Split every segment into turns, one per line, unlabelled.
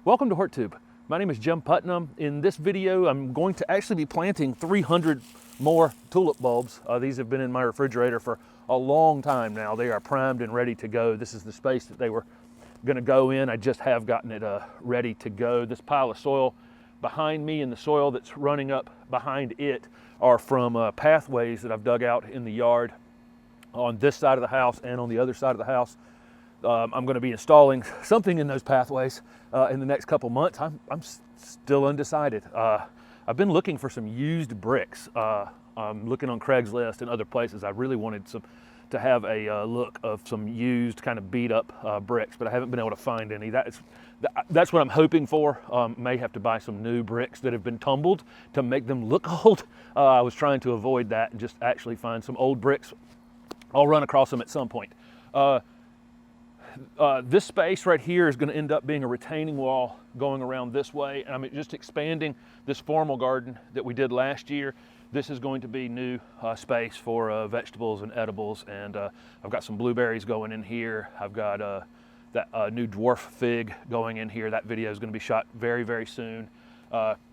Welcome to HortTube. My name is Jim Putnam. In this video, I'm going to actually be planting 300 more tulip bulbs. These have been in my refrigerator for a long time now. They are primed and ready to go. This is the space that they were going to go in. I just have gotten it ready to go. This pile of soil behind me and the soil that's running up behind it are from pathways that I've dug out in the yard on this side of the house and on the other side of the house. I'm going to be installing something in those pathways in the next couple months. I'm still undecided. I've been looking for some used bricks. I'm looking on Craigslist and other places. I really wanted to have a look of some used, kind of beat up bricks, but I haven't been able to find any. That's what I'm hoping for. May have to buy some new bricks that have been tumbled to make them look old. I was trying to avoid that and just actually find some old bricks. I'll run across them at some point. This space right here is going to end up being a retaining wall going around this way. And I'm just expanding this formal garden that we did last year. This is going to be new space for vegetables and edibles. And I've got some blueberries going in here. I've got that new dwarf fig going in here. That video is going to be shot very, very soon.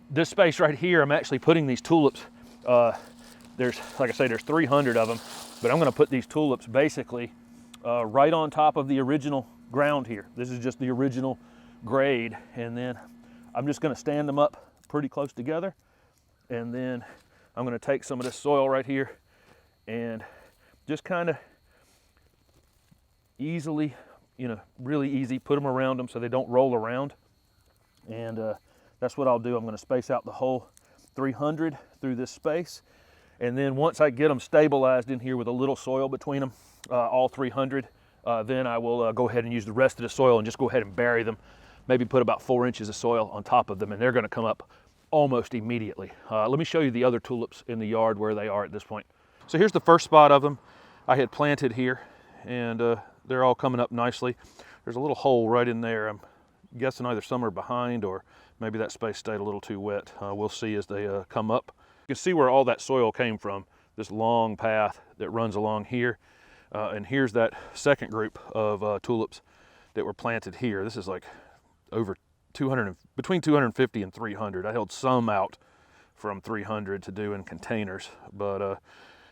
This space right here, I'm actually putting these tulips. There's, like I say, there's 300 of them, but I'm going to put these tulips basically right on top of the original ground here. This is just the original grade, and then I'm just going to stand them up pretty close together, and then I'm going to take some of this soil right here and just kind of easily, really easy, put them around them so they don't roll around. And that's what I'll do. I'm going to space out the whole 300 through this space, and then once I get them stabilized in here with a little soil between them, all 300, then I will go ahead and use the rest of the soil and just go ahead and bury them. Maybe put about 4 inches of soil on top of them, and they're going to come up almost immediately. Let me show you the other tulips in the yard where they are at this point. So here's the first spot of them I had planted here, and they're all coming up nicely. There's a little hole right in there. I'm guessing either some are behind or maybe that space stayed a little too wet. We'll see as they come up. You can see where all that soil came from, this long path that runs along here. And here's that second group of tulips that were planted here. This is like over between 250 and 300. I held some out from 300 to do in containers, but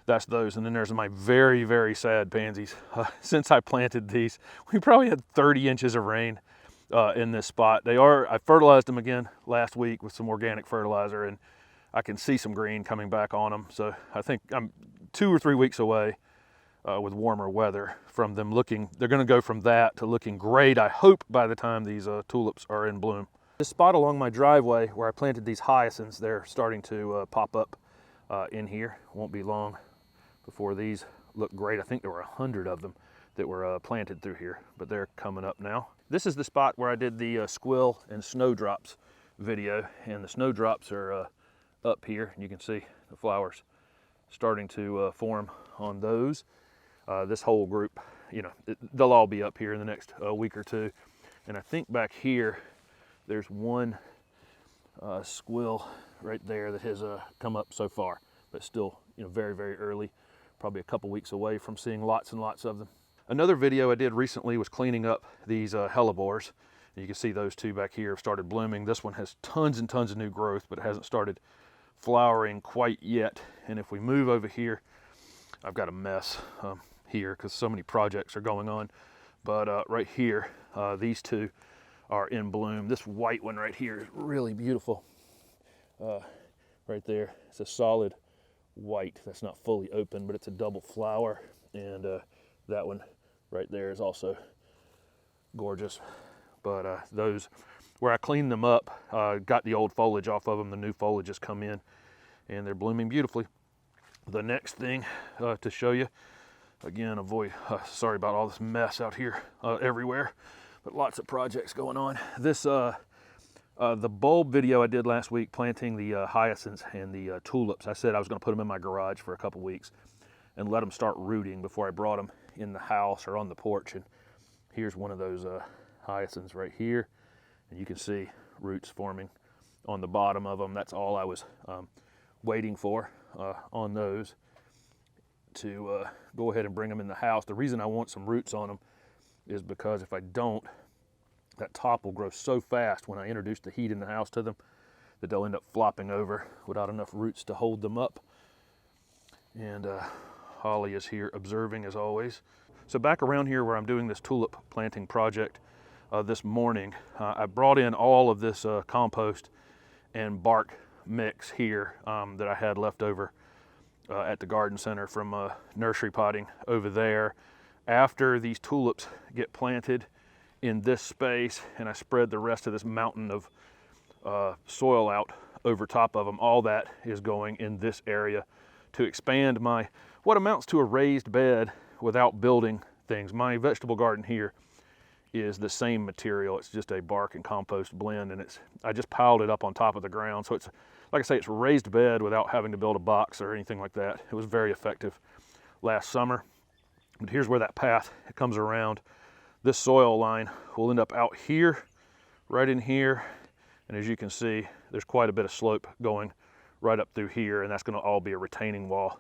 that's those. And then there's my very, very sad pansies. Since I planted these, we probably had 30 inches of rain in this spot. I fertilized them again last week with some organic fertilizer, and I can see some green coming back on them. So I think I'm 2 or 3 weeks away with warmer weather from them looking. They're going to go from that to looking great, I hope, by the time these tulips are in bloom. This spot along my driveway where I planted these hyacinths, they're starting to pop up in here. Won't be long before these look great. I think there were 100 of them that were planted through here, but they're coming up now. This is the spot where I did the squill and snowdrops video, and the snowdrops are up here, and you can see the flowers starting to form on those. This whole group, they'll all be up here in the next week or two. And I think back here, there's one squill right there that has come up so far, but still, very, very early, probably a couple weeks away from seeing lots and lots of them. Another video I did recently was cleaning up these hellebores. And you can see those two back here have started blooming. This one has tons and tons of new growth, but it hasn't started flowering quite yet. And if we move over here, I've got a mess here because so many projects are going on. But right here, these two are in bloom. This white one right here is really beautiful. Right there, it's a solid white that's not fully open, but it's a double flower. And that one right there is also gorgeous. But those, where I cleaned them up, got the old foliage off of them, the new foliage has come in, and they're blooming beautifully. The next thing to show you, again, sorry about all this mess out here everywhere, but lots of projects going on. This, the bulb video I did last week, planting the hyacinths and the tulips, I said I was going to put them in my garage for a couple weeks and let them start rooting before I brought them in the house or on the porch. And here's one of those hyacinths right here, and you can see roots forming on the bottom of them. That's all I was waiting for on those to go ahead and bring them in the house. The reason I want some roots on them is because if I don't, that top will grow so fast when I introduce the heat in the house to them that they'll end up flopping over without enough roots to hold them up. And Holly is here observing as always. So back around here where I'm doing this tulip planting project this morning, I brought in all of this compost and bark mix here that I had left over at the garden center from nursery potting over there. After these tulips get planted in this space and I spread the rest of this mountain of soil out over top of them, all that is going in this area to expand my, what amounts to a raised bed without building things. My vegetable garden here is the same material. It's just a bark and compost blend, and I just piled it up on top of the ground. So it's, like I say, it's a raised bed without having to build a box or anything like that. It was very effective last summer. But here's where that path it comes around. This soil line will end up out here, right in here. And as you can see, there's quite a bit of slope going right up through here, and that's gonna all be a retaining wall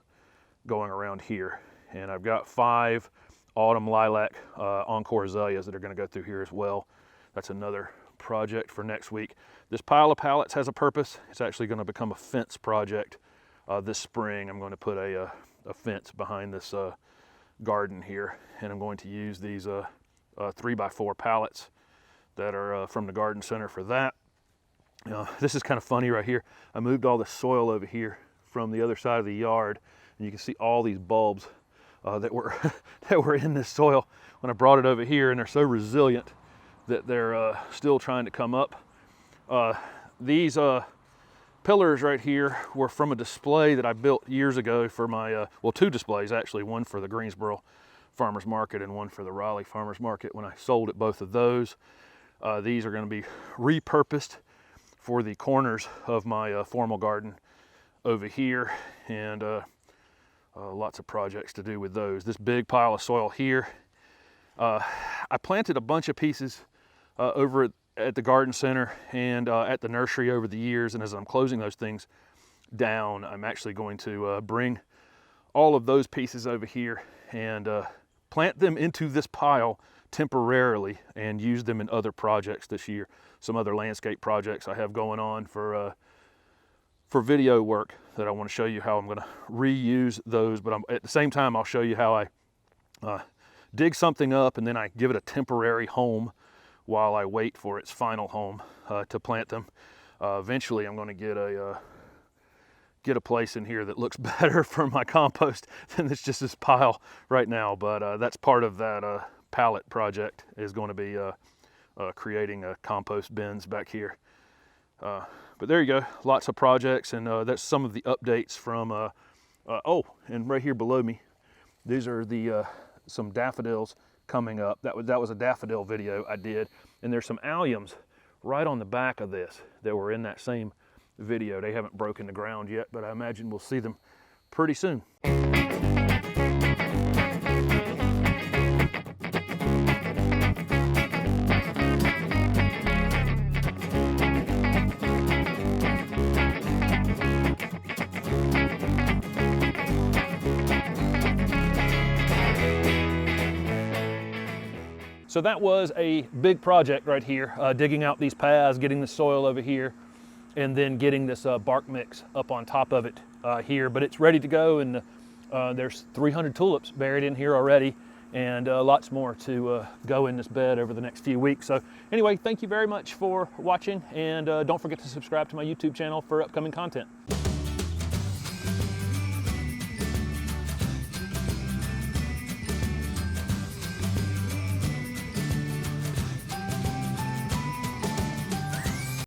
going around here. And I've got 5 autumn lilac Encore Azaleas that are gonna go through here as well. That's another project for next week. This pile of pallets has a purpose. It's actually gonna become a fence project this spring. I'm gonna put a fence behind this garden here, and I'm going to use these 3x4 pallets that are from the garden center for that. This is kind of funny right here. I moved all the soil over here from the other side of the yard, and you can see all these bulbs that were that were in this soil when I brought it over here, and they're so resilient that they're still trying to come up. These pillars right here were from a display that I built years ago for my, well, 2 displays actually, one for the Greensboro Farmers Market and one for the Raleigh Farmers Market when I sold at both of those. These are going to be repurposed for the corners of my formal garden over here, and lots of projects to do with those. This big pile of soil here, I planted a bunch of pieces over at the garden center and at the nursery over the years, and as I'm closing those things down, I'm actually going to bring all of those pieces over here and plant them into this pile temporarily and use them in other projects this year. Some other landscape projects I have going on for video work that I want to show you how I'm going to reuse those, but at the same time I'll show you how I dig something up and then I give it a temporary home while I wait for its final home to plant them. Eventually I'm going to get a place in here that looks better for my compost than it's just this pile right now, but that's part of that pallet project, is going to be creating compost bins back here. But there you go, lots of projects, and that's some of the updates from, oh, and right here below me, these are the some daffodils coming up. That was a daffodil video I did, and there's some alliums right on the back of this that were in that same video. They haven't broken the ground yet, but I imagine we'll see them pretty soon. So that was a big project right here, digging out these paths, getting the soil over here, and then getting this bark mix up on top of it here. But it's ready to go, and there's 300 tulips buried in here already, and lots more to go in this bed over the next few weeks. So anyway, thank you very much for watching, and don't forget to subscribe to my YouTube channel for upcoming content.